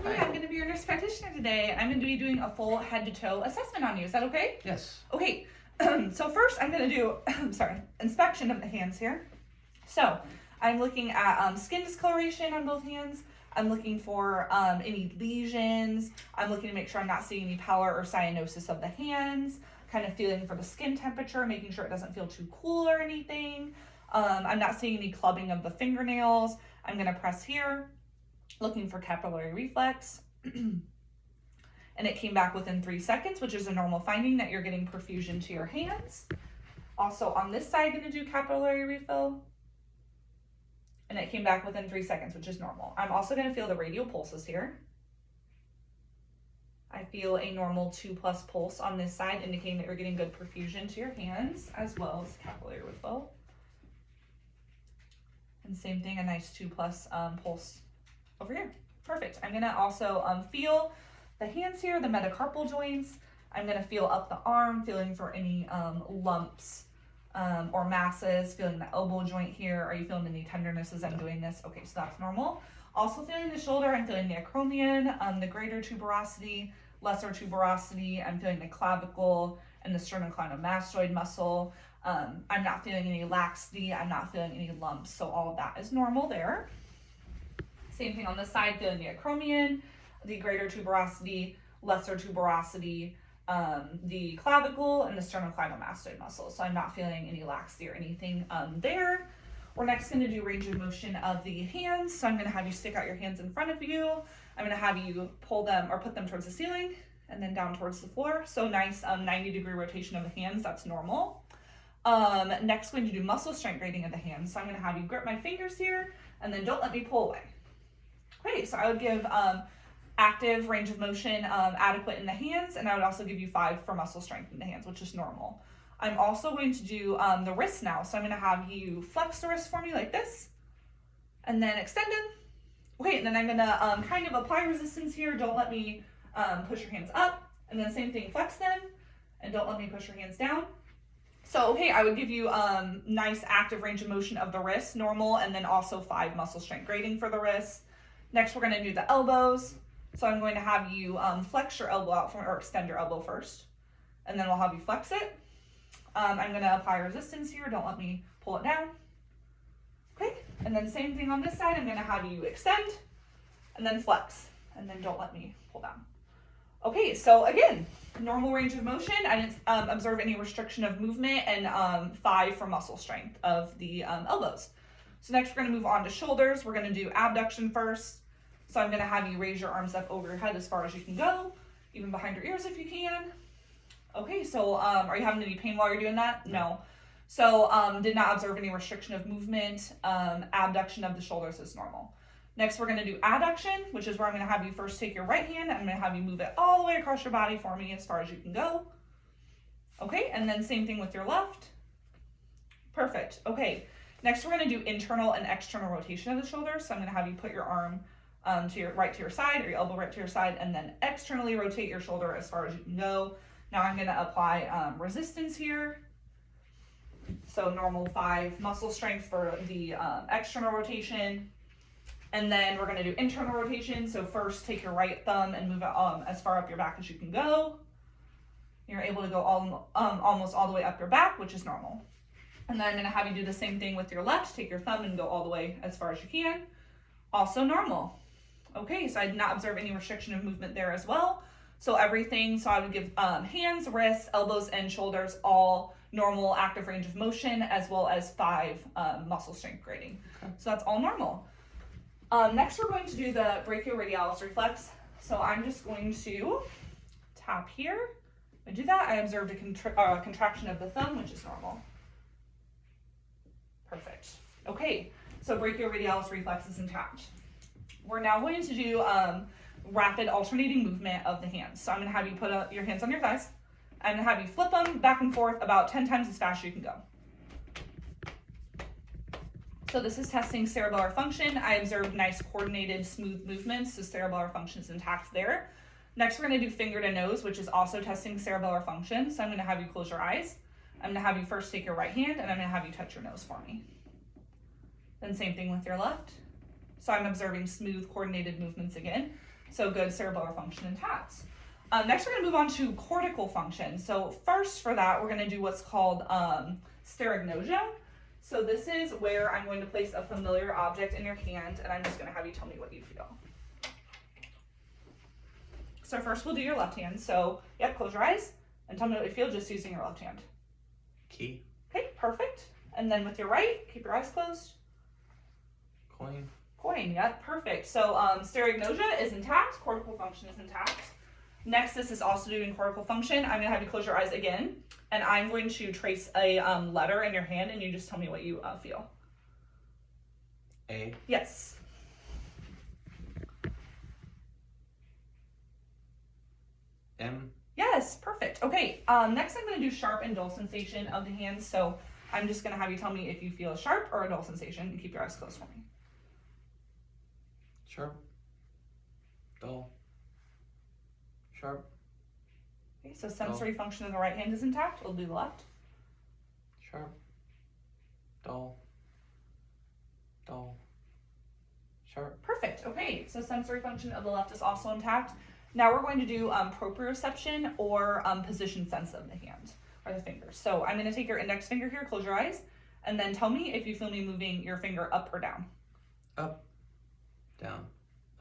Hi, I'm going to be your nurse practitioner today. I'm going to be doing a full head to toe assessment on you. Is that okay? Yes. Okay, so first I'm going to do, inspection of the hands here. So I'm looking at skin discoloration on both hands. I'm looking for any lesions. I'm looking to make sure I'm not seeing any pallor or cyanosis of the hands. Kind of feeling for the skin temperature, making sure it doesn't feel too cool or anything. I'm not seeing any clubbing of the fingernails. I'm going to press here, looking for capillary reflex. And it came back within 3 seconds, which is a normal finding that you're getting perfusion to your hands. Also on this side, going to do capillary refill. And it came back within 3 seconds, which is normal. I'm also going to feel the radial pulses here. I feel a normal 2+ pulse on this side, indicating that you're getting good perfusion to your hands, as well as capillary refill. And same thing, a nice 2+ pulse over here. Perfect. I'm gonna also feel the hands here, the metacarpal joints. I'm gonna feel up the arm, feeling for any lumps or masses, feeling the elbow joint here. Are you feeling any tenderness as I'm doing this? Okay, so that's normal. Also feeling the shoulder, I'm feeling the acromion, the greater tuberosity, lesser tuberosity. I'm feeling the clavicle and the sternocleidomastoid muscle. I'm not feeling any laxity. I'm not feeling any lumps. So all of that is normal there. Same thing on this side, feeling the acromion, the greater tuberosity, lesser tuberosity, the clavicle, and the sternocleidomastoid muscle. So I'm not feeling any laxity or anything there. We're next going to do range of motion of the hands. So I'm going to have you stick out your hands in front of you. I'm going to have you pull them or put them towards the ceiling and then down towards the floor. So nice 90-degree rotation of the hands. That's normal. Next, we're going to do muscle strength grading of the hands. So I'm going to have you grip my fingers here and then don't let me pull away. Okay, so I would give active range of motion adequate in the hands, and I would also give you 5 for muscle strength in the hands, which is normal. I'm also going to do the wrists now. So I'm going to have you flex the wrist for me like this and then extend them. Okay, and then I'm going to kind of apply resistance here. Don't let me push your hands up. And then same thing, flex them and don't let me push your hands down. So, okay, I would give you nice active range of motion of the wrist, normal, and then also 5 muscle strength grading for the wrist. Next, we're going to do the elbows. So I'm going to have you flex your elbow out or extend your elbow first, and then we'll have you flex it. I'm going to apply resistance here. Don't let me pull it down. Okay, and then same thing on this side. I'm going to have you extend and then flex, and then don't let me pull down. Okay, so again, normal range of motion. I didn't observe any restriction of movement, and 5 for muscle strength of the elbows. So next we're going to move on to shoulders. We're going to do abduction first. So I'm going to have you raise your arms up over your head as far as you can go, even behind your ears if you can. Okay, so are you having any pain while you're doing that? No. So did not observe any restriction of movement. Abduction of the shoulders is normal. Next, we're going to do adduction, which is where I'm going to have you first take your right hand. I'm going to have you move it all the way across your body for me as far as you can go. Okay, and then same thing with your left. Perfect. Okay, next we're going to do internal and external rotation of the shoulder. So I'm going to have you put your arm to your right to your side or your elbow right to your side, and then externally rotate your shoulder as far as you can go. Now I'm going to apply resistance here. So normal 5 muscle strength for the external rotation. And then we're going to do internal rotation. So first take your right thumb and move it as far up your back as you can go. You're able to go almost all the way up your back, which is normal. And then I'm going to have you do the same thing with your left. Take your thumb and go all the way as far as you can. Also normal. Okay, so I did not observe any restriction of movement there as well. So everything, so I would give hands, wrists, elbows, and shoulders all normal active range of motion, as well as 5 muscle strength grading. Okay. So that's all normal. Next, we're going to do the brachioradialis reflex. So I'm just going to tap here. When I do that, I observed a contraction of the thumb, which is normal. Perfect. Okay, so brachioradialis reflex is intact. We're now going to do rapid alternating movement of the hands. So I'm going to have you put your hands on your thighs. I'm going to have you flip them back and forth about 10 times as fast as you can go. So this is testing cerebellar function. I observed nice coordinated smooth movements, so cerebellar function is intact there. Next, we're going to do finger to nose, which is also testing cerebellar function. So I'm going to have you close your eyes. I'm going to have you first take your right hand, and I'm going to have you touch your nose for me. Then same thing with your left. So I'm observing smooth coordinated movements again. So good cerebellar function intact. Next, we're going to move on to cortical function. So first for that, we're going to do what's called sterignosia. So this is where I'm going to place a familiar object in your hand, and I'm just going to have you tell me what you feel. So first we'll do your left hand. So, yep, close your eyes and tell me what you feel just using your left hand. Key. Okay, perfect. And then with your right, keep your eyes closed. Coin. Coin, yep, perfect. So sterignosia is intact, cortical function is intact. Next, this is also doing cortical function. I'm gonna have you close your eyes again, and I'm going to trace a letter in your hand, and you just tell me what you feel. A. Yes. M. Yes, perfect. Okay, next I'm gonna do sharp and dull sensation of the hands. So I'm just gonna have you tell me if you feel a sharp or a dull sensation, and keep your eyes closed for me. Sharp. Dull. Sharp. Okay, so sensory function of the right hand is intact. We'll do the left. Sharp. Dull. Dull. Sharp. Perfect. Okay, so sensory function of the left is also intact. Now we're going to do proprioception or position sense of the hand or the fingers. So I'm going to take your index finger here, close your eyes, and then tell me if you feel me moving your finger up or down. Up. Down.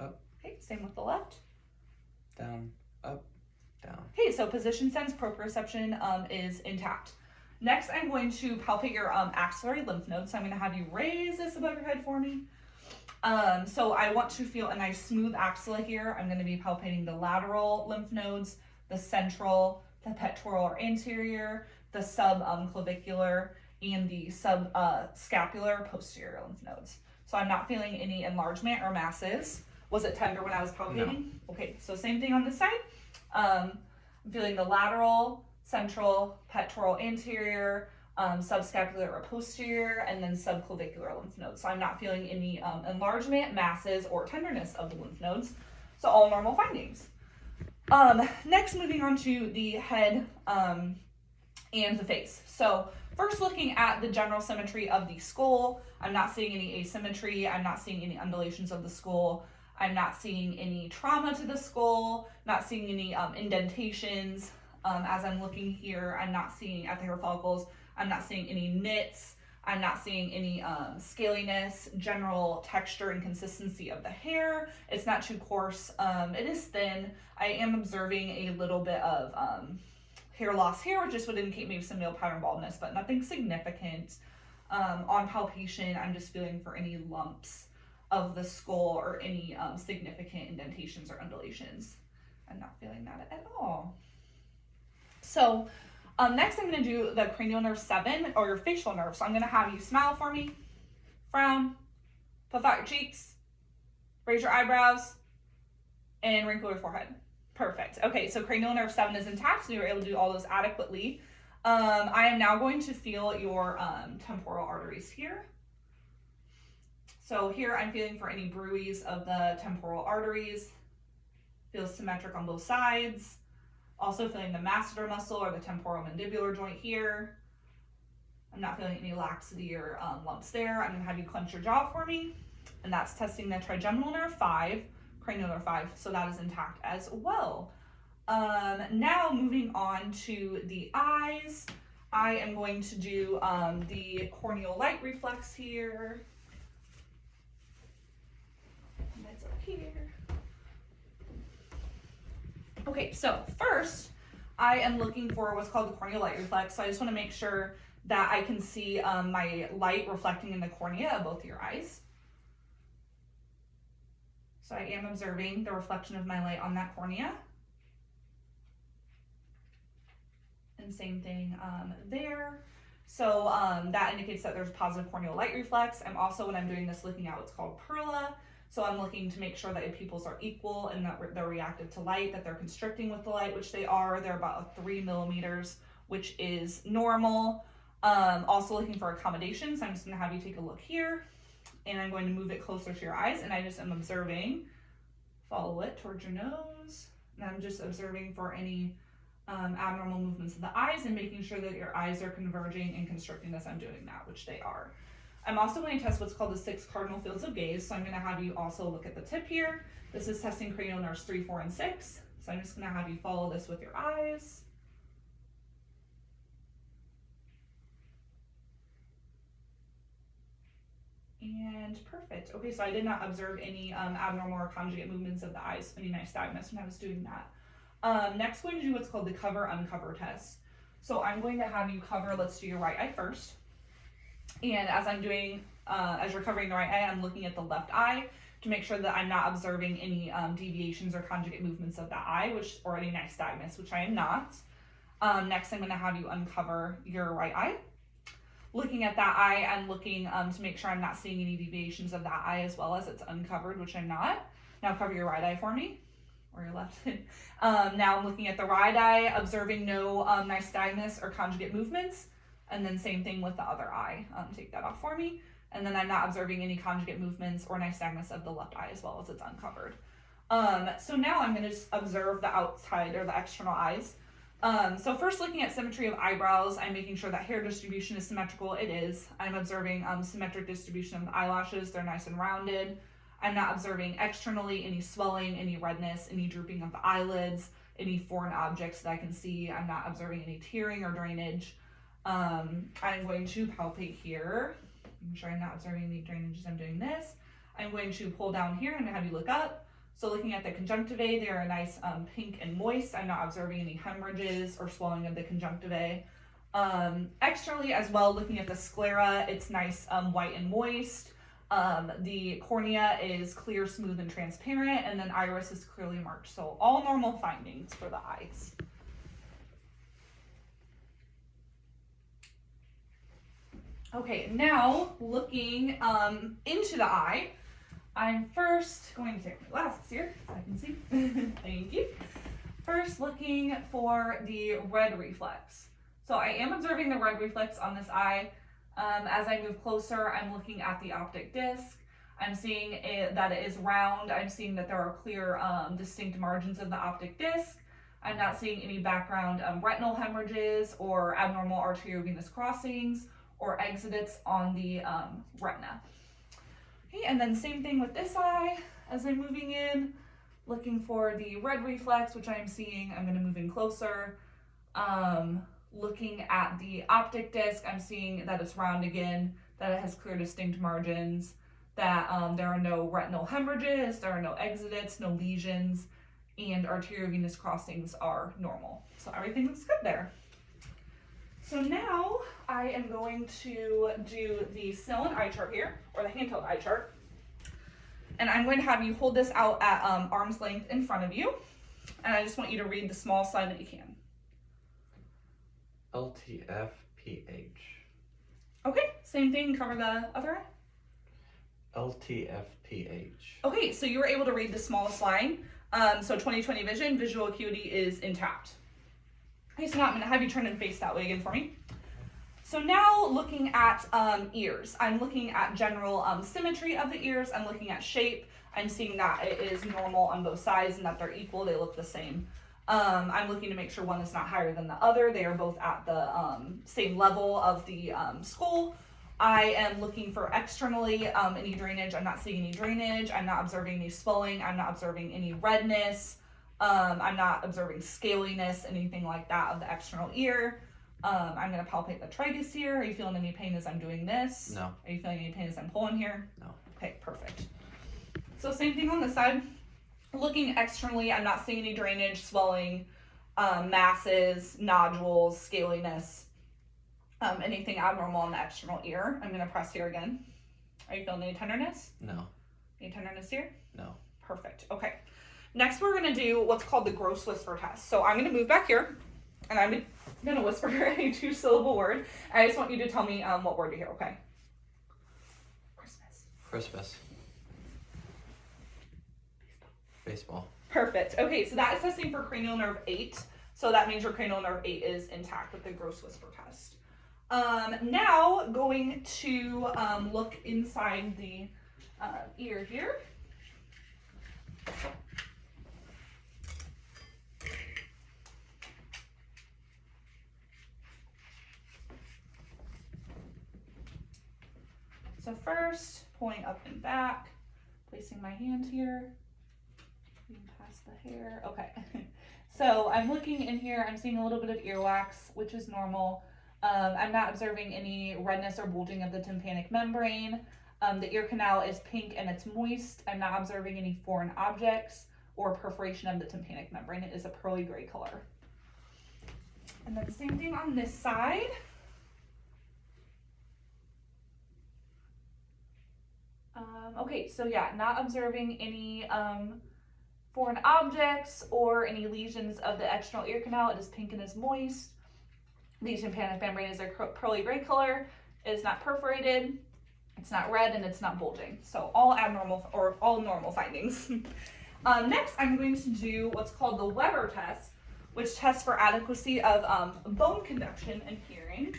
Up. Okay, same with the left. Down. Up. Down. Okay, so position sense, proprioception is intact. Next, I'm going to palpate your axillary lymph nodes. So I'm going to have you raise this above your head for me. So I want to feel a nice smooth axilla here. I'm going to be palpating the lateral lymph nodes, the central, the pectoral or anterior, the subclavicular, and the subscapular posterior lymph nodes. So I'm not feeling any enlargement or masses. Was it tender when I was palpating? No. Okay, so same thing on this side. I'm feeling the lateral, central, pectoral, anterior, subscapular or posterior, and then subclavicular lymph nodes. So I'm not feeling any enlargement, masses, or tenderness of the lymph nodes. So all normal findings. Next, moving on to the head and the face. So first looking at the general symmetry of the skull, I'm not seeing any asymmetry. I'm not seeing any undulations of the skull. I'm not seeing any trauma to the skull, not seeing any indentations. As I'm looking here, I'm not seeing at the hair follicles, I'm not seeing any nits. I'm not seeing any scaliness, general texture and consistency of the hair. It's not too coarse. It is thin. I am observing a little bit of hair loss here, which just would indicate maybe some male pattern baldness, but nothing significant. On palpation, I'm just feeling for any lumps of the skull or any significant indentations or undulations. I'm not feeling that at all. So next I'm going to do the cranial nerve 7 or your facial nerve. So I'm going to have you smile for me, frown, puff out your cheeks, raise your eyebrows, and wrinkle your forehead. Perfect. Okay, so cranial nerve 7 is intact, so you were able to do all those adequately. I am now going to feel your temporal arteries here. So here I'm feeling for any bruise of the temporal arteries. Feels symmetric on both sides. Also feeling the masseter muscle or the temporomandibular joint here. I'm not feeling any laxity or lumps there. I'm gonna have you clench your jaw for me. And that's testing the trigeminal nerve 5, cranial nerve 5, so that is intact as well. Now moving on to the eyes, I am going to do the corneal light reflex here. And that's up here. Okay, so first, I am looking for what's called the corneal light reflex. So I just want to make sure that I can see my light reflecting in the cornea of both your eyes. So I am observing the reflection of my light on that cornea. And same thing there. So that indicates that there's positive corneal light reflex. I'm also, when I'm doing this, looking at what's called perla. So I'm looking to make sure that your pupils are equal and that they're reactive to light, that they're constricting with the light, which they are. They're about 3 millimeters, which is normal. Also looking for accommodations. I'm just going to have you take a look here, and I'm going to move it closer to your eyes, and I just am observing. Follow it towards your nose, and I'm just observing for any abnormal movements of the eyes and making sure that your eyes are converging and constricting as I'm doing that, which they are. I'm also going to test what's called the 6 cardinal fields of gaze. So I'm going to have you also look at the tip here. This is testing cranial nerves 3, 4, and 6. So I'm just going to have you follow this with your eyes. And perfect. Okay, so I did not observe any abnormal or conjugate movements of the eyes, any nystagmus when I was doing that. Next, we're going to do what's called the cover-uncover test. So I'm going to have you cover, let's do your right eye first. And as I'm doing, as you're covering the right eye, I'm looking at the left eye to make sure that I'm not observing any deviations or conjugate movements of the eye, or any nystagmus, which I am not. Next, I'm going to have you uncover your right eye. Looking at that eye, I'm looking to make sure I'm not seeing any deviations of that eye as well as it's uncovered, which I'm not. Now cover your right eye for me, or your left. Now I'm looking at the right eye, observing no nystagmus or conjugate movements. And then same thing with the other eye. Take that off for me. And then I'm not observing any conjugate movements or nystagmus of the left eye as well as it's uncovered. So now I'm going to just observe the outside or the external eyes. So first, looking at symmetry of eyebrows, I'm making sure that hair distribution is symmetrical. It is. I'm observing symmetric distribution of the eyelashes. They're nice and rounded. I'm not observing externally any swelling, any redness, any drooping of the eyelids, any foreign objects that I can see. I'm not observing any tearing or drainage. I'm going to palpate here. Make sure I'm not observing any drainage as I'm doing this. I'm going to pull down here and have you look up. So looking at the conjunctivae, they are nice pink and moist. I'm not observing any hemorrhages or swelling of the conjunctivae. Externally as well, looking at the sclera, it's nice white and moist. The cornea is clear, smooth, and transparent, and then iris is clearly marked. So all normal findings for the eyes. Okay, now looking into the eye, I'm first going to take my glasses here so I can see. Thank you. First, looking for the red reflex. So I am observing the red reflex on this eye. As I move closer, I'm looking at the optic disc. I'm seeing that it is round. I'm seeing that there are clear, distinct margins of the optic disc. I'm not seeing any background retinal hemorrhages or abnormal arteriovenous crossings or exudates on the retina. Okay, and then same thing with this eye. As I'm moving in, looking for the red reflex, which I'm seeing. I'm going to move in closer. Looking at the optic disc, I'm seeing that it's round again, that it has clear distinct margins, that there are no retinal hemorrhages, there are no exudates, no lesions, and arteriovenous crossings are normal. So everything looks good there. So now I am going to do the Snellen eye chart here, or the handheld eye chart. And I'm going to have you hold this out at arm's length in front of you. And I just want you to read the small sign that you can. LTFPH. Okay, same thing, cover the other eye. LTFPH. Okay, so you were able to read the smallest line. So 20/20 vision, visual acuity is intact. Okay, so now I'm going to have you turn and face that way again for me. So now looking at ears, I'm looking at general symmetry of the ears. I'm looking at shape. I'm seeing that it is normal on both sides and that they're equal. They look the same. I'm looking to make sure one is not higher than the other. They are both at the same level of the skull. I am looking for externally any drainage. I'm not seeing any drainage. I'm not observing any swelling. I'm not observing any redness. I'm not observing scaliness, anything like that of the external ear. I'm going to palpate the tragus here. Are you feeling any pain as I'm doing this? No. Are you feeling any pain as I'm pulling here? No. Okay, perfect. So same thing on this side. Looking externally, I'm not seeing any drainage, swelling, masses, nodules, scaliness, anything abnormal in the external ear. I'm going to press here again. Are you feeling any tenderness? No. Any tenderness here? No. Perfect. Okay. Next, we're going to do what's called the gross whisper test. So I'm going to move back here, and I'm going to whisper a 2-syllable word. I just want you to tell me what word you hear, okay? Christmas. Christmas. Baseball. Perfect. Okay, so that is testing for cranial nerve 8. So that means your cranial nerve 8 is intact with the gross whisper test. Now, going to look inside the ear here. first, pulling up and back, placing my hand here, moving past the hair. Okay. So I'm looking in here, I'm seeing a little bit of earwax, which is normal. I'm not observing any redness or bulging of the tympanic membrane. The ear canal is pink and it's moist. I'm not observing any foreign objects or perforation of the tympanic membrane. It is a pearly gray color. And then same thing on this side. Okay, so yeah, not observing any foreign objects or any lesions of the external ear canal. It is pink and is moist. The tympanic membrane is a pearly gray color. It is not perforated. It's not red and it's not bulging. So all abnormal or all normal findings. Next, I'm going to do what's called the Weber test, which tests for adequacy of bone conduction and hearing.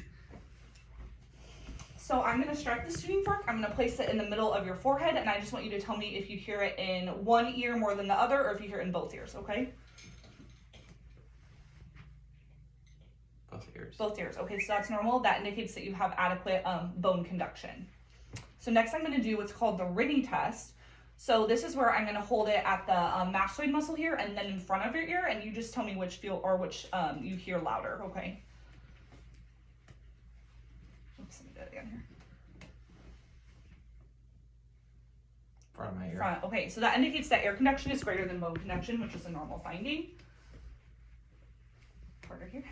So I'm going to strike the tuning fork. I'm going to place it in the middle of your forehead, and I just want you to tell me if you hear it in one ear more than the other, or if you hear it in both ears, okay? Both ears. Both ears. Okay, so that's normal. That indicates that you have adequate bone conduction. So next I'm going to do what's called the Rinne test. So this is where I'm going to hold it at the mastoid muscle here and then in front of your ear, and you just tell me which you hear louder, okay? Oops, let me do it again here. Front of my ear. Front. Okay, so that indicates that ear conduction is greater than bone conduction, which is a normal finding. Harder here.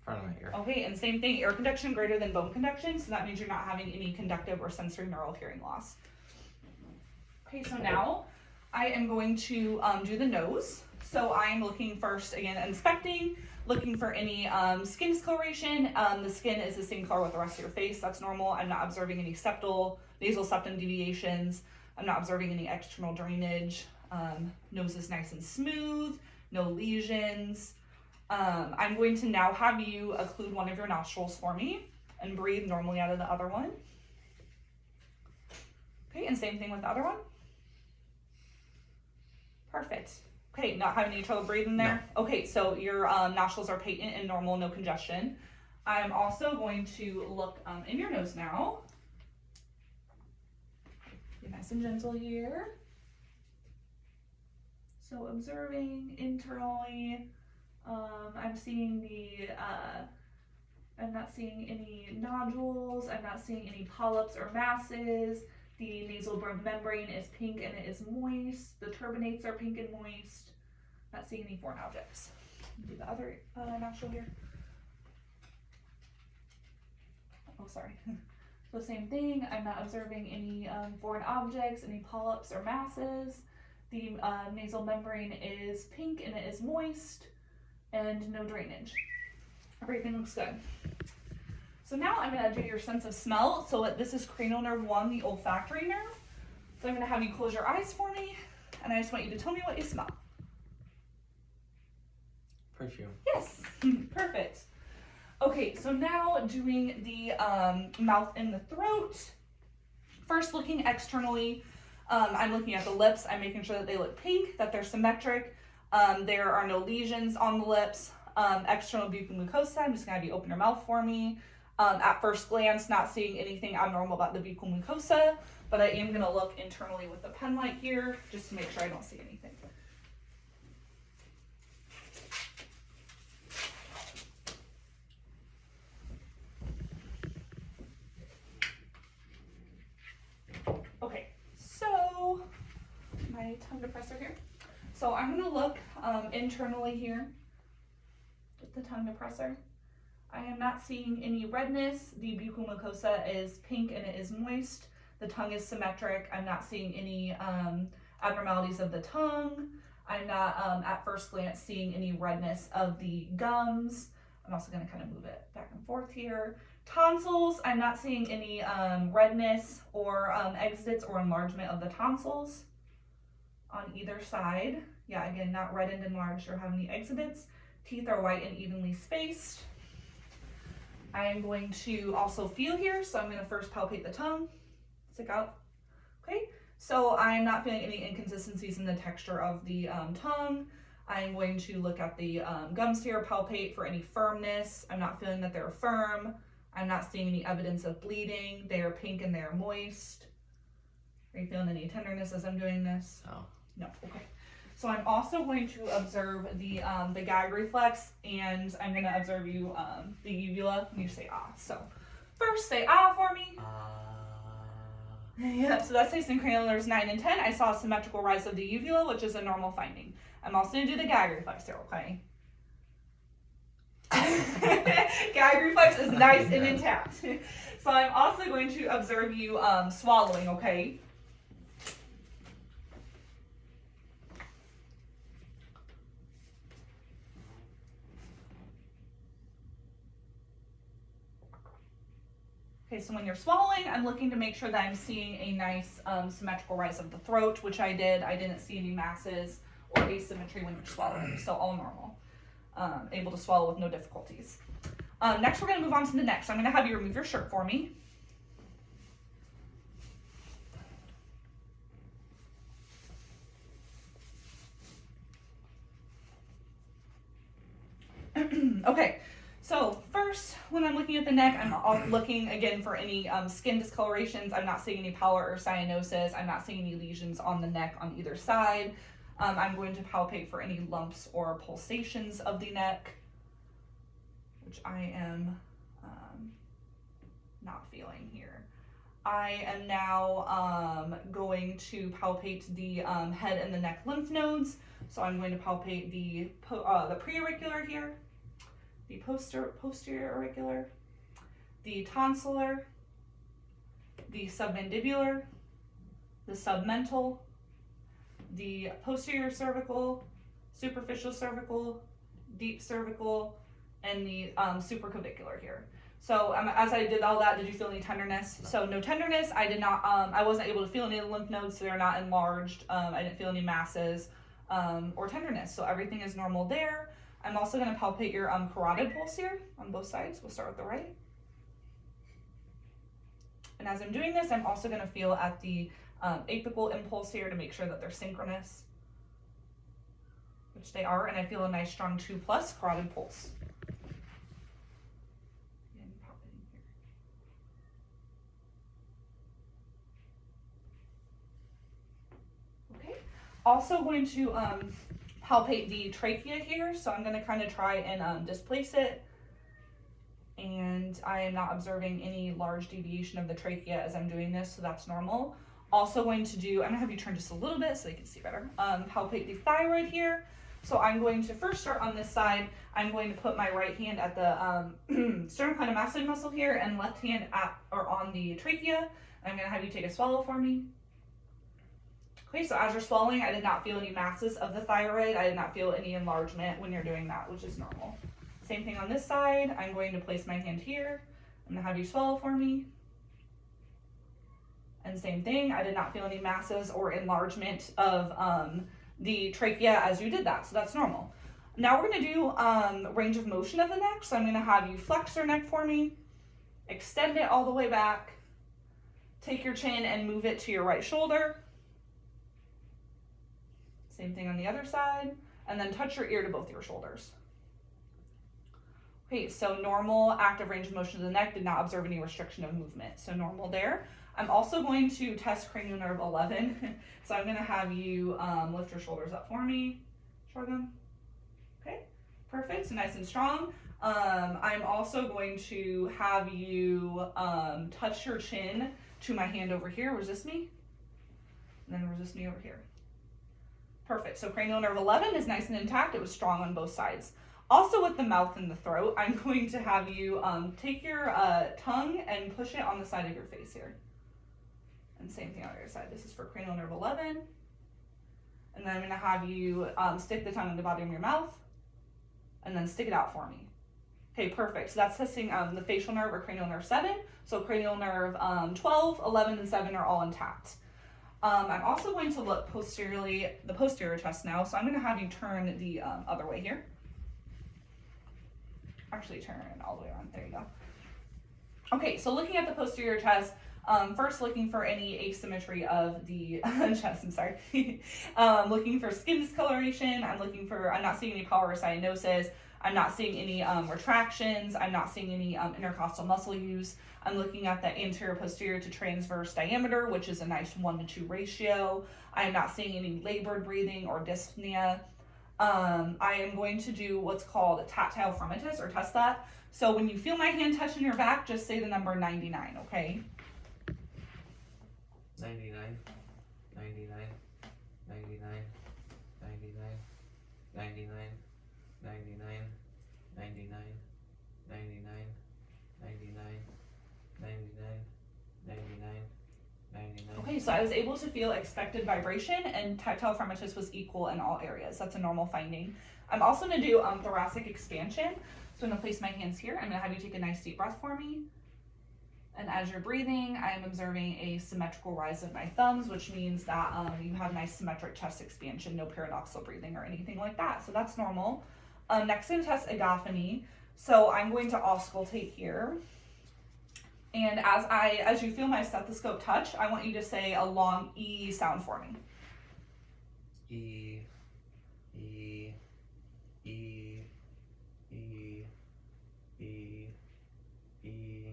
Front of my ear. Okay, and same thing, ear conduction greater than bone conduction, so that means you're not having any conductive or sensory neural hearing loss. Okay, so now I am going to do the nose. So I am looking first, again, inspecting, looking for any skin discoloration. The skin is the same color with the rest of your face. That's normal. I'm not observing any nasal septum deviations. I'm not observing any external drainage. Nose is nice and smooth, no lesions. I'm going to now have you occlude one of your nostrils for me and breathe normally out of the other one. Okay, and same thing with the other one. Perfect. Okay, not having any trouble breathing there? No. Okay, so your nostrils are patent and normal, no congestion. I'm also going to look in your nose now. Be nice and gentle here. So observing internally. I'm seeing I'm not seeing any nodules. I'm not seeing any polyps or masses. The nasal membrane is pink and it is moist. The turbinates are pink and moist. Not seeing any foreign objects. Do the other nostril here. Oh, sorry. So same thing. I'm not observing any foreign objects, any polyps or masses. The nasal membrane is pink and it is moist. And no drainage. Everything looks good. So now I'm going to do your sense of smell. So this is cranial nerve 1, the olfactory nerve. So I'm going to have you close your eyes for me, and I just want you to tell me what you smell. Perfume. Yes, perfect. Okay, so now doing the mouth and the throat. First, looking externally, I'm looking at the lips. I'm making sure that they look pink, that they're symmetric. There are no lesions on the lips. External buccal mucosa, I'm just going to have you open your mouth for me. At first glance, not seeing anything abnormal about the buccal mucosa, but I am going to look internally with the pen light here just to make sure I don't see anything. Okay, so my tongue depressor here. So I'm going to look internally here with the tongue depressor. I am not seeing any redness. The buccal mucosa is pink and it is moist. The tongue is symmetric. I'm not seeing any abnormalities of the tongue. I'm not, at first glance, seeing any redness of the gums. I'm also going to kind of move it back and forth here. Tonsils, I'm not seeing any redness or exudates or enlargement of the tonsils on either side. Yeah, again, not reddened, enlarged, or have any exudates. Teeth are white and evenly spaced. I'm going to also feel here, so I'm going to first palpate the tongue. Stick out. Okay, so I'm not feeling any inconsistencies in the texture of the tongue. I'm going to look at the gums here, palpate for any firmness. I'm not feeling that they're firm. I'm not seeing any evidence of bleeding. They are pink and they are moist. Are you feeling any tenderness as I'm doing this? No. No, okay. So I'm also going to observe the gag reflex, and I'm going to observe you the uvula. You say ah. So first say ah for me. Yeah, so that's nice and cranial nerves 9 and 10. I saw a symmetrical rise of the uvula, which is a normal finding. I'm also going to do the gag reflex here, okay? Gag reflex is nice and intact. So I'm also going to observe you swallowing, okay? Okay, so when you're swallowing, I'm looking to make sure that I'm seeing a nice symmetrical rise of the throat, which I did. I didn't see any masses or asymmetry when you're swallowing, so all normal. Able to swallow with no difficulties. Next, we're going to move on to the neck. So I'm going to have you remove your shirt for me. Okay, so first, when I'm looking at the neck, I'm looking again for any skin discolorations. I'm not seeing any pallor or cyanosis. I'm not seeing any lesions on the neck on either side. I'm going to palpate for any lumps or pulsations of the neck, which I am not feeling here. I am now going to palpate the head and the neck lymph nodes. So I'm going to palpate the preauricular here, the posterior auricular, the tonsillar, the submandibular, the submental, the posterior cervical, superficial cervical, deep cervical, and the supraclavicular here. So as I did all that, did you feel any tenderness? No. So no tenderness. I did not. I wasn't able to feel any of the lymph nodes, so they're not enlarged. I didn't feel any masses or tenderness. So everything is normal there. I'm also going to palpate your carotid pulse here on both sides. We'll start with the right. And as I'm doing this, I'm also going to feel at the apical impulse here to make sure that they're synchronous, which they are, and I feel a nice strong 2+ carotid pulse. Again, pop it in here. Okay, also going to palpate the trachea here, so I'm going to kind of try and displace it, and I am not observing any large deviation of the trachea as I'm doing this, so that's normal. Also going to do, I'm going to have you turn just a little bit so you can see better, palpate the thyroid here. So I'm going to first start on this side. I'm going to put my right hand at the sternocleidomastoid muscle here and left hand on the trachea. I'm going to have you take a swallow for me. Okay, so as you're swallowing, I did not feel any masses of the thyroid. I did not feel any enlargement when you're doing that, which is normal. Same thing on this side. I'm going to place my hand here. I'm going to have you swallow for me. And same thing, I did not feel any masses or enlargement of the trachea as you did that, so that's normal. Now we're going to do range of motion of the neck, so I'm going to have you flex your neck for me, extend it all the way back, take your chin and move it to your right shoulder. Same thing on the other side, and then touch your ear to both your shoulders. Okay, so normal active range of motion of the neck, did not observe any restriction of movement, so normal there. I'm also going to test cranial nerve 11. So I'm going to have you lift your shoulders up for me. Shrug them. Okay, perfect. So nice and strong. I'm also going to have you touch your chin to my hand over here. Resist me. And then resist me over here. Perfect. So cranial nerve 11 is nice and intact. It was strong on both sides. Also with the mouth and the throat, I'm going to have you take your tongue and push it on the side of your face here. And same thing on the other side. This is for cranial nerve 11. And then I'm going to have you stick the tongue in the bottom of your mouth and then stick it out for me. Okay, perfect. So that's testing the facial nerve or cranial nerve 7. So cranial nerve 12, 11, and 7 are all intact. I'm also going to look posteriorly, the posterior chest now. So I'm going to have you turn the other way here. Actually turn all the way around. There you go. Okay, so looking at the posterior chest, first looking for any asymmetry of the chest, I'm sorry. Looking for skin discoloration. I'm not seeing any pallor or cyanosis. I'm not seeing any retractions. I'm not seeing any intercostal muscle use. I'm looking at the anterior posterior to transverse diameter, which is a nice 1-to-2 ratio. I am not seeing any labored breathing or dyspnea. I am going to do what's called tactile fremitus, or test that. So when you feel my hand touching your back, just say the number 99, okay? 99, 99, 99, 99, 99, 99, 99, 99, 99, 99, 99, 99. Okay, so I was able to feel expected vibration, and tactile fremitus was equal in all areas. That's a normal finding. I'm also going to do thoracic expansion. So I'm going to place my hands here. I'm going to have you take a nice deep breath for me. And as you're breathing, I am observing a symmetrical rise of my thumbs, which means that you have nice symmetric chest expansion, no paradoxal breathing or anything like that. So that's normal. Next, I'm going to test agaphony. So I'm going to auscultate here. And as you feel my stethoscope touch, I want you to say a long E sound for me. E, E, E, E, E, E, E,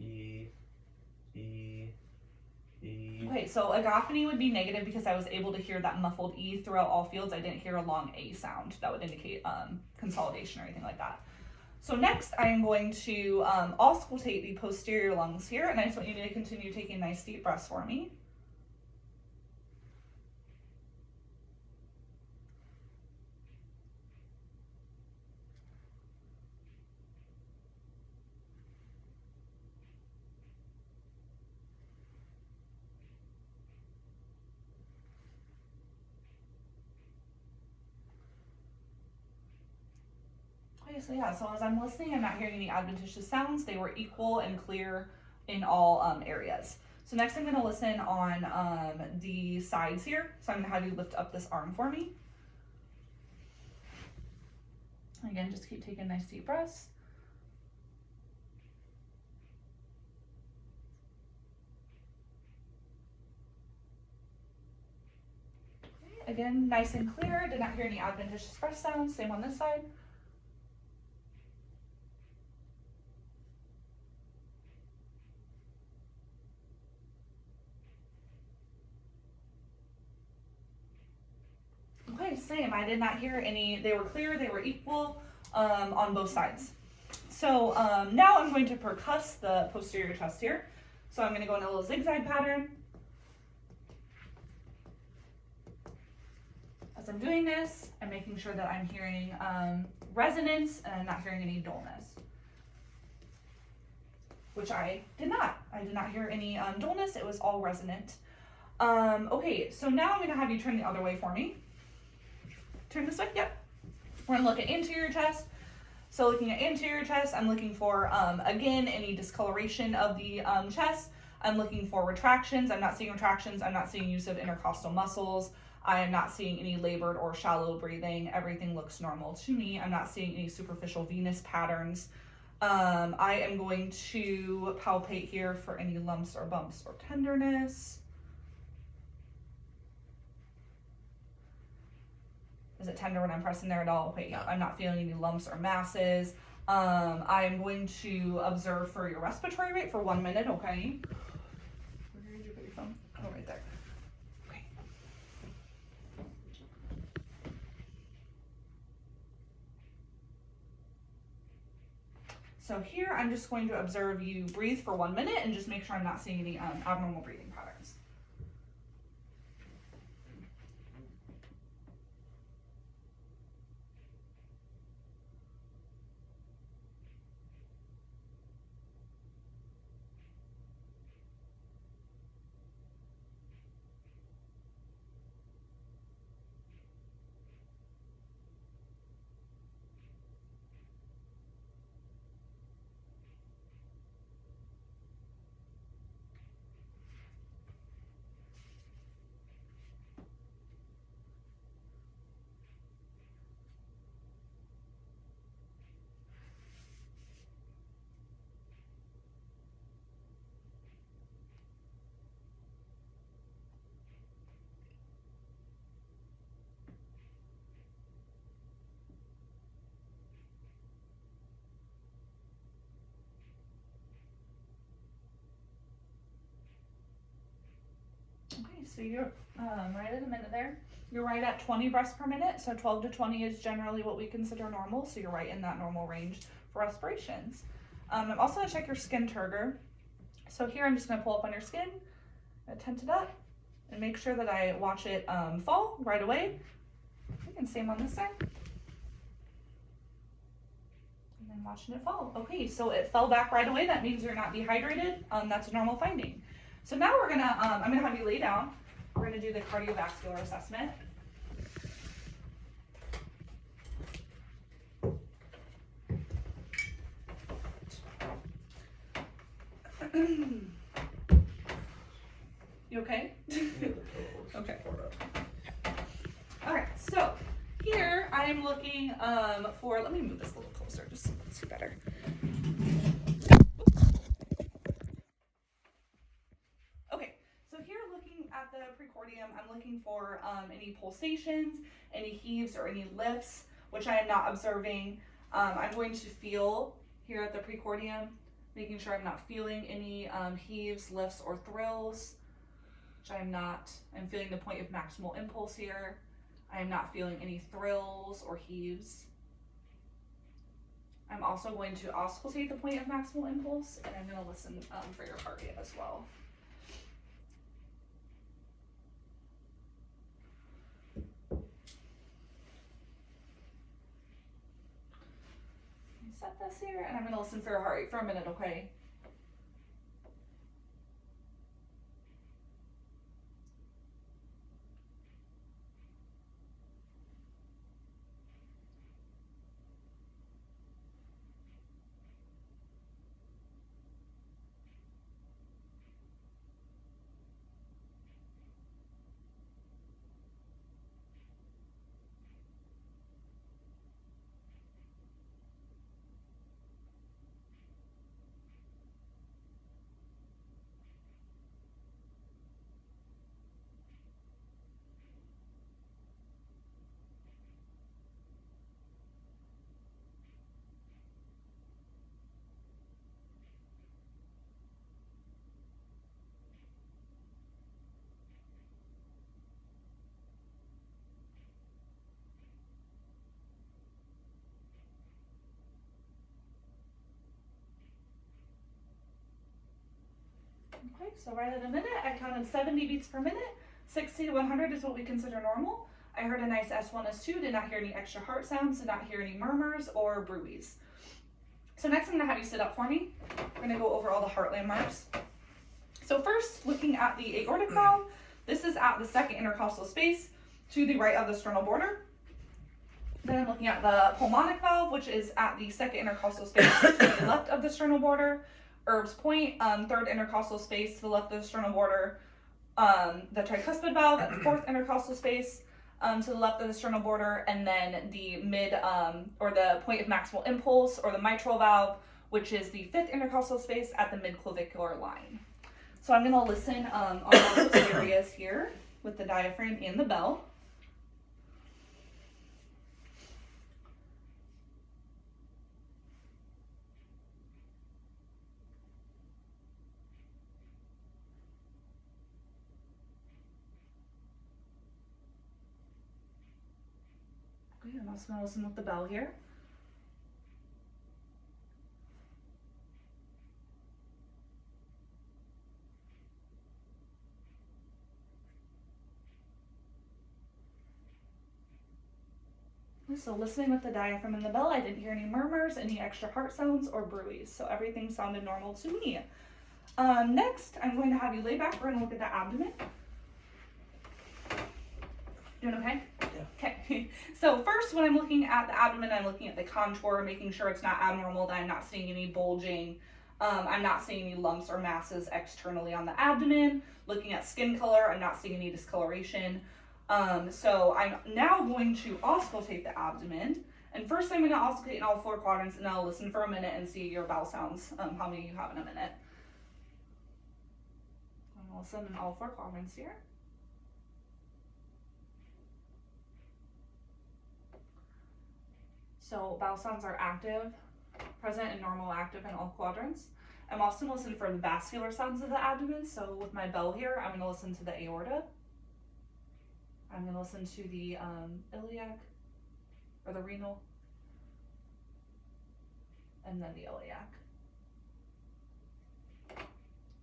E, E, E. Okay, so agaphony would be negative because I was able to hear that muffled E throughout all fields. I didn't hear a long A sound that would indicate consolidation or anything like that. So next, I am going to auscultate the posterior lungs here, and I just want you to continue taking nice deep breaths for me. Okay, so yeah, so as I'm listening, I'm not hearing any adventitious sounds. They were equal and clear in all areas. So next I'm going to listen on the sides here. So I'm going to have you lift up this arm for me. Again, just keep taking nice deep breaths. Okay, again, nice and clear. Did not hear any adventitious breath sounds. Same on this side. Okay, same. I did not hear any. They were clear. They were equal on both sides. So now I'm going to percuss the posterior chest here. So I'm going to go in a little zigzag pattern. As I'm doing this, I'm making sure that I'm hearing resonance and I'm not hearing any dullness, which I did not. I did not hear any dullness. It was all resonant. Okay, so now I'm going to have you turn the other way for me. Turn this way, yep. We're gonna look at anterior chest. So looking at anterior chest, I'm looking for, again, any discoloration of the chest. I'm looking for retractions. I'm not seeing retractions. I'm not seeing use of intercostal muscles. I am not seeing any labored or shallow breathing. Everything looks normal to me. I'm not seeing any superficial venous patterns. I am going to palpate here for any lumps or bumps or tenderness. Is it tender when I'm pressing there at all? Okay, yeah, I'm not feeling any lumps or masses. I am going to observe for your respiratory rate for 1 minute, okay? Where did you put your phone? Oh, right there. Okay. So here, I'm just going to observe you breathe for 1 minute and just make sure I'm not seeing any abnormal breathing patterns. Okay, so you're right at a minute there. You're right at 20 breaths per minute. So 12 to 20 is generally what we consider normal. So you're right in that normal range for respirations. I'm also gonna check your skin turgor. So here I'm just gonna pull up on your skin, tent it up, and make sure that I watch it fall right away. And same on this side. And then watching it fall. Okay, so it fell back right away. That means you're not dehydrated. That's a normal finding. So now we're gonna, I'm gonna have you lay down. We're gonna do the cardiovascular assessment. You okay? Okay. All right, so here I am looking for, let me move this a little closer just so you can see better. Okay, so here looking at the precordium, I'm looking for any pulsations, any heaves, or any lifts, which I am not observing. I'm going to feel here at the precordium, making sure I'm not feeling any heaves, lifts, or thrills, which I'm not. I'm feeling the point of maximal impulse here. I am not feeling any thrills or heaves. I'm also going to auscultate the point of maximal impulse, and I'm going to listen for your heart rate as well. Set this here, and I'm going to listen for your heart rate for a minute, okay? Okay, so right at a minute, I counted 70 beats per minute. 60 to 100 is what we consider normal. I heard a nice S1, S2, did not hear any extra heart sounds, did not hear any murmurs or bruits. So next I'm gonna have you sit up for me. We're gonna go over all the heart landmarks. So first, looking at the aortic valve, this is at the second intercostal space to the right of the sternal border. Then I'm looking at the pulmonic valve, which is at the second intercostal space to the left of the sternal border. Erb's point, third intercostal space to the left of the sternal border. The tricuspid valve at the fourth intercostal space to the left of the sternal border, and then the mid or the point of maximal impulse, or the mitral valve, which is the fifth intercostal space at the mid-clavicular line. So I'm going to listen on all those areas here with the diaphragm and the bell. Okay, I'm also going to listen with the bell here. So listening with the diaphragm and the bell, I didn't hear any murmurs, any extra heart sounds, or bruits. So everything sounded normal to me. Next, I'm going to have you lay back. We're going to look at the abdomen. Doing okay? Yeah. Okay. So first, when I'm looking at the abdomen, I'm looking at the contour, making sure it's not abnormal, that I'm not seeing any bulging. I'm not seeing any lumps or masses externally on the abdomen. Looking at skin color, I'm not seeing any discoloration. So I'm now going to auscultate the abdomen. And first I'm going to auscultate in all four quadrants, and I'll listen for a minute and see your bowel sounds, how many you have in a minute. I'll listen in all four quadrants here. So bowel sounds are active, present and normal active in all quadrants. I'm also going to listen for the vascular sounds of the abdomen. So with my bell here, I'm going to listen to the aorta. I'm going to listen to the iliac or the renal, and then the iliac.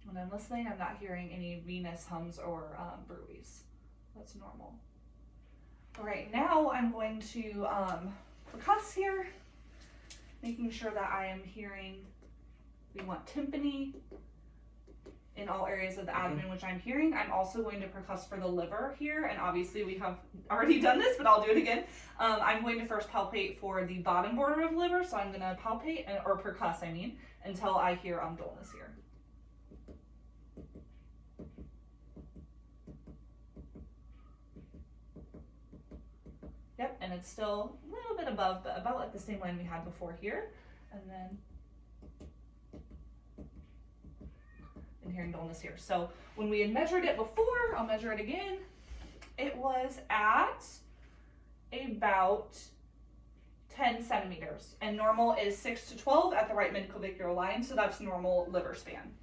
When I'm listening, I'm not hearing any venous hums or bruits. That's normal. All right, now I'm going to percuss here, making sure that I am hearing, we want tympany in all areas of the abdomen, which I'm hearing. I'm also going to percuss for the liver here, and obviously we have already done this, but I'll do it again. I'm going to first palpate for the bottom border of the liver, so I'm going to palpate, or percuss, I mean, until I hear dullness here. Yep, and it's still a little bit above, but about at the same line we had before here. And then hearing dullness here. So when we had measured it before, I'll measure it again. It was at about 10 centimeters, and normal is 6 to 12 at the right midclavicular line, so that's normal liver span.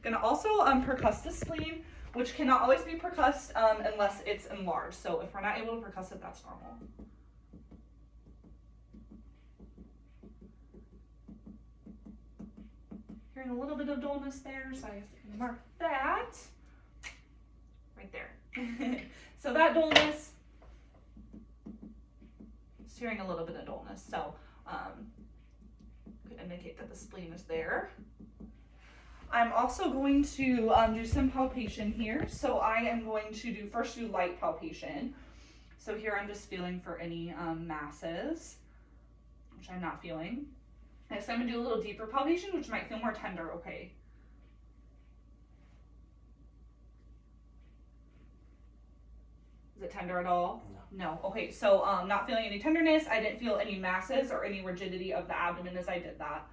Gonna also percuss the spleen, which cannot always be percussed unless it's enlarged. So if we're not able to percuss it, that's normal. Hearing a little bit of dullness there, so I can mark that right there. So that dullness, just hearing a little bit of dullness. So could indicate that the spleen is there. I'm also going to do some palpation here. So I am going to first do light palpation. So here I'm just feeling for any masses, which I'm not feeling. Next I'm gonna do a little deeper palpation, which might feel more tender, okay. Is it tender at all? No. Okay, so not feeling any tenderness. I didn't feel any masses or any rigidity of the abdomen as I did that.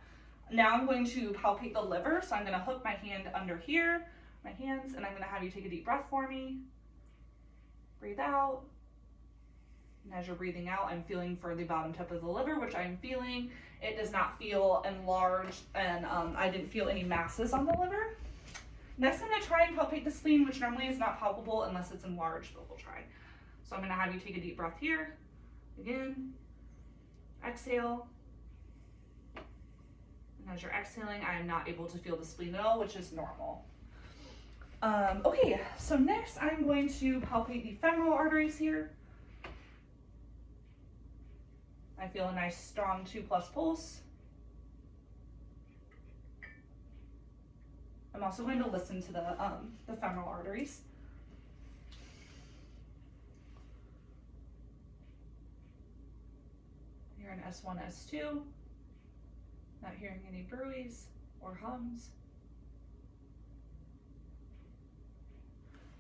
Now I'm going to palpate the liver, so I'm going to hook my hand under here, my hands, and I'm going to have you take a deep breath for me. Breathe out. And as you're breathing out, I'm feeling for the bottom tip of the liver, which I'm feeling. It does not feel enlarged, and I didn't feel any masses on the liver. Next, I'm going to try and palpate the spleen, which normally is not palpable unless it's enlarged, but we'll try. So I'm going to have you take a deep breath here. Again. Exhale. As you're exhaling, I am not able to feel the spleen at all, which is normal. Okay, so next I'm going to palpate the femoral arteries here. I feel a nice strong 2+ pulse. I'm also going to listen to the femoral arteries. Here in S1, S2. Not hearing any bruits or hums.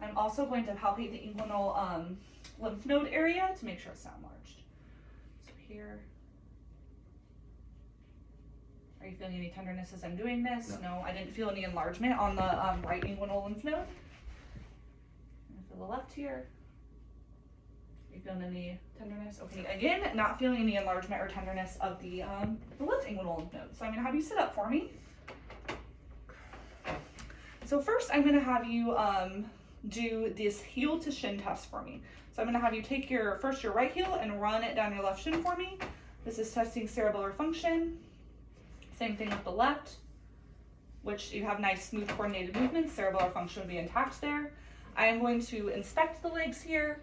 I'm also going to palpate the inguinal lymph node area to make sure it's not enlarged. So here. Are you feeling any tenderness as I'm doing this? No, I didn't feel any enlargement on the right inguinal lymph node. And for the left here. Are you feeling any tenderness? Okay, again, not feeling any enlargement or tenderness of the left inguinal lymph node. So I'm going to have you sit up for me. So first, I'm going to have you do this heel to shin test for me. So I'm going to have you take your right heel and run it down your left shin for me. This is testing cerebellar function. Same thing with the left, which you have nice, smooth, coordinated movements. Cerebellar function would be intact there. I am going to inspect the legs here.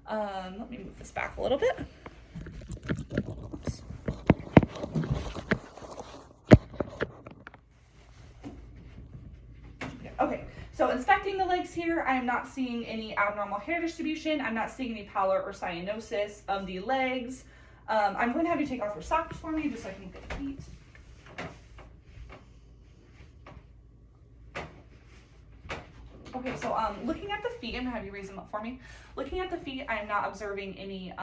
Let me move this back a little bit. Oops. Okay, so inspecting the legs here, I'm not seeing any abnormal hair distribution. I'm not seeing any pallor or cyanosis of the legs. I'm going to have you take off your socks for me just so I can get the feet. Okay, so looking at the feet, I'm gonna have you raise them up for me. Looking at the feet, I'm not observing any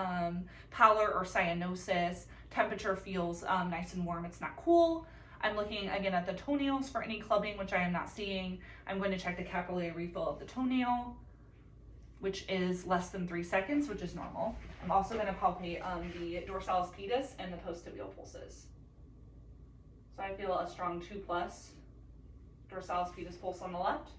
pallor or cyanosis. Temperature feels nice and warm, it's not cool. I'm looking again at the toenails for any clubbing, which I am not seeing. I'm going to check the capillary refill of the toenail, which is less than 3 seconds, which is normal. I'm also gonna palpate the dorsalis pedis and the post-tibial pulses. So I feel a strong 2+. dorsalis pedis pulse on the left,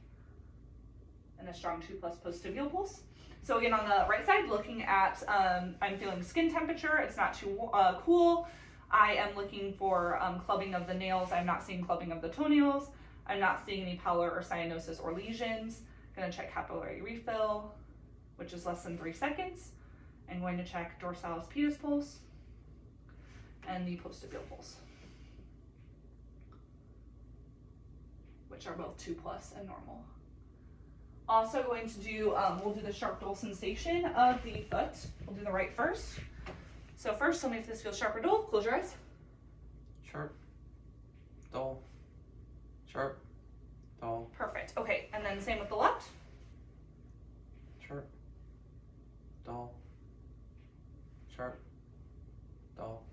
and a strong 2+ post-tibial pulse. So again, on the right side, looking at, I'm feeling skin temperature. It's not too cool. I am looking for clubbing of the nails. I'm not seeing clubbing of the toenails. I'm not seeing any pallor or cyanosis or lesions. Gonna check capillary refill, which is less than 3 seconds. I'm going to check dorsalis pedis pulse and the post-tibial pulse, which are both 2+ and normal. Also going to do, we'll do the sharp dull sensation of the foot. We'll do the right first. So first, tell me if this feels sharp or dull. Close your eyes. Sharp, dull, sharp, dull. Perfect. Okay, and then same with the left. Sharp, dull, sharp, dull,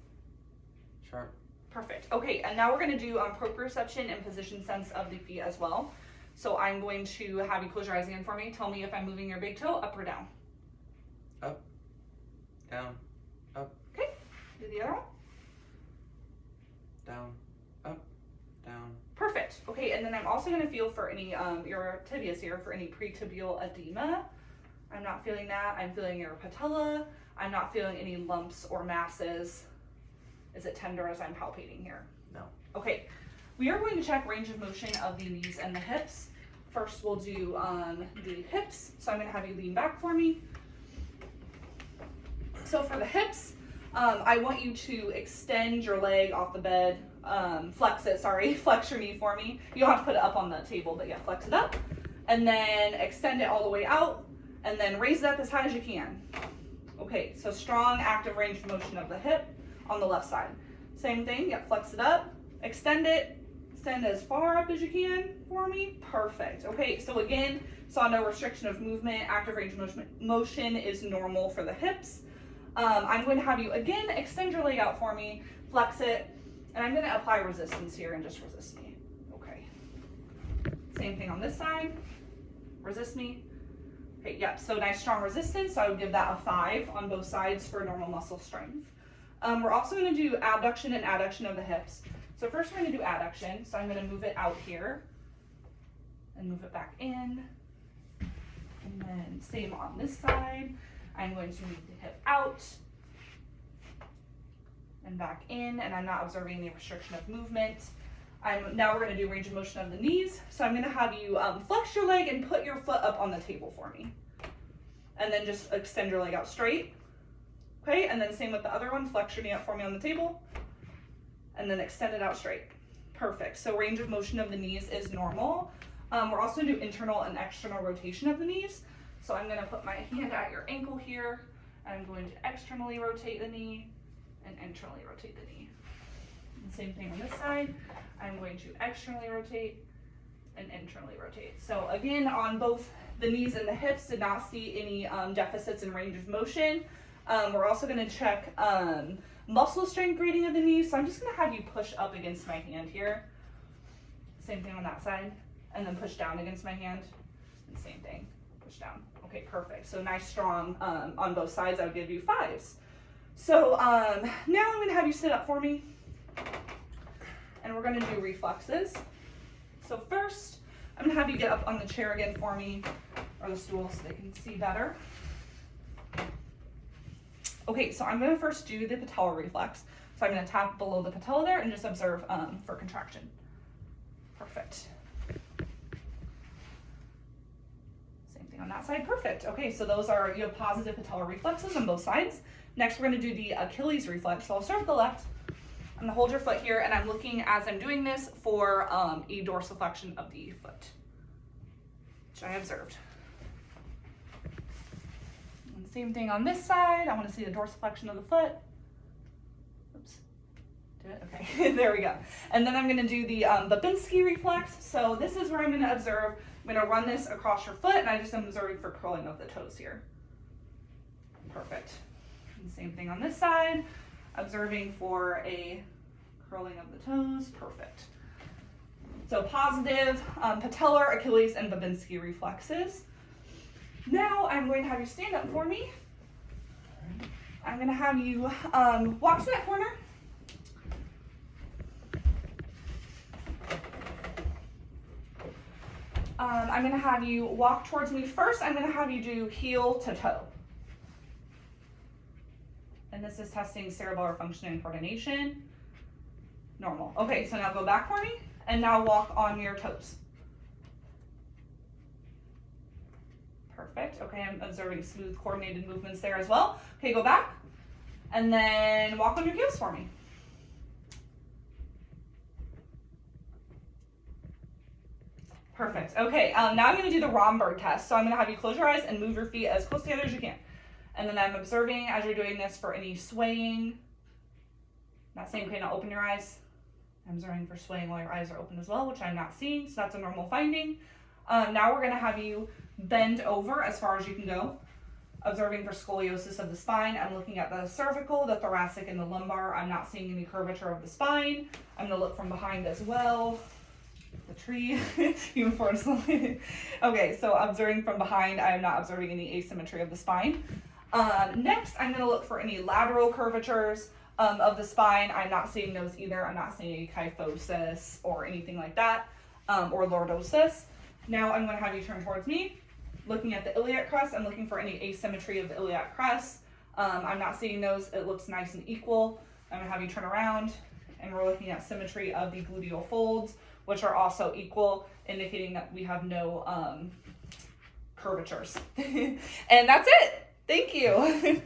sharp. Perfect. Okay, and now we're going to do proprioception and position sense of the feet as well. So I'm going to have you close your eyes again for me. Tell me if I'm moving your big toe up or down. Up, down, up. Okay, do the other one. Down, up, down. Perfect. Okay, and then I'm also going to feel for any, your tibias here, for any pretibial edema. I'm not feeling that. I'm feeling your patella. I'm not feeling any lumps or masses. Is it tender as I'm palpating here? No. Okay, we are going to check range of motion of the knees and the hips. First, we'll do the hips. So I'm going to have you lean back for me. So for the hips, I want you to extend your leg off the bed, flex your knee for me. You don't have to put it up on the table, but yeah, flex it up. And then extend it all the way out, and then raise it up as high as you can. Okay, so strong active range of motion of the hip on the left side. Same thing, yeah, flex it up, extend it, extend as far up as you can for me. Perfect. Okay, so again, saw no restriction of movement. Active range of motion is normal for the hips. I'm going to have you again extend your leg out for me, flex it, and I'm going to apply resistance here and just resist me. Okay. Same thing on this side. Resist me. Okay, yep, so nice strong resistance. So I would give that a 5 on both sides for normal muscle strength. We're also going to do abduction and adduction of the hips. So first we're going to do adduction. So I'm going to move it out here and move it back in. And then same on this side. I'm going to move the hip out and back in, and I'm not observing any restriction of movement. Now we're going to do range of motion of the knees. So I'm going to have you flex your leg and put your foot up on the table for me. And then just extend your leg out straight. Okay, and then same with the other one. Flex your knee up for me on the table. And then extend it out straight. Perfect. So range of motion of the knees is normal. We're also going to do internal and external rotation of the knees. So I'm going to put my hand at your ankle here. I'm going to externally rotate the knee and internally rotate the knee. And same thing on this side. I'm going to externally rotate and internally rotate. So again, on both the knees and the hips, did not see any deficits in range of motion. We're also going to check muscle strength grading of the knees. So I'm just going to have you push up against my hand here. Same thing on that side. And then push down against my hand. And same thing. Push down. Okay, perfect. So nice, strong on both sides. I would give you 5s. So now I'm going to have you sit up for me. And we're going to do reflexes. So first, I'm going to have you get up on the chair again for me, or the stool so they can see better. Okay, so I'm going to first do the patellar reflex. So I'm going to tap below the patella there and just observe for contraction. Perfect. Same thing on that side. Perfect. Okay, so those are, you have positive patellar reflexes on both sides. Next, we're going to do the Achilles reflex. So I'll start with the left. I'm going to hold your foot here, and I'm looking as I'm doing this for a dorsiflexion of the foot, which I observed. And same thing on this side. I want to see the dorsiflexion of the foot. Oops. Do it? Okay, there we go. And then I'm going to do the Babinski reflex. So this is where I'm going to observe. I'm going to run this across your foot, and I just am observing for curling of the toes here. Perfect. And same thing on this side. Observing for a curling of the toes. Perfect. So positive patellar, Achilles, and Babinski reflexes. Now I'm going to have you stand up for me. I'm going to have you walk to that corner. I'm gonna have you walk towards me. First, I'm gonna have you do heel to toe. And this is testing cerebellar function and coordination. Normal. Okay, so now go back for me, and now walk on your toes. Perfect. Okay, I'm observing smooth, coordinated movements there as well. Okay, go back, and then walk on your heels for me. Perfect. Okay, now I'm going to do the Romberg test. So I'm going to have you close your eyes and move your feet as close together as you can. And then I'm observing as you're doing this for any swaying. Not saying okay, now open your eyes. I'm observing for swaying while your eyes are open as well, which I'm not seeing, so that's a normal finding. Now we're going to have you bend over as far as you can go. Observing for scoliosis of the spine. I'm looking at the cervical, the thoracic, and the lumbar. I'm not seeing any curvature of the spine. I'm going to look from behind as well. The tree, even for okay, so observing from behind, I am not observing any asymmetry of the spine. Next, I'm going to look for any lateral curvatures of the spine. I'm not seeing those either. I'm not seeing any kyphosis or anything like that, or lordosis. Now I'm going to have you turn towards me. Looking at the iliac crest, I'm looking for any asymmetry of the iliac crest. I'm not seeing those. It looks nice and equal. I'm going to have you turn around, and we're looking at symmetry of the gluteal folds, which are also equal, indicating that we have no curvatures. And that's it. Thank you.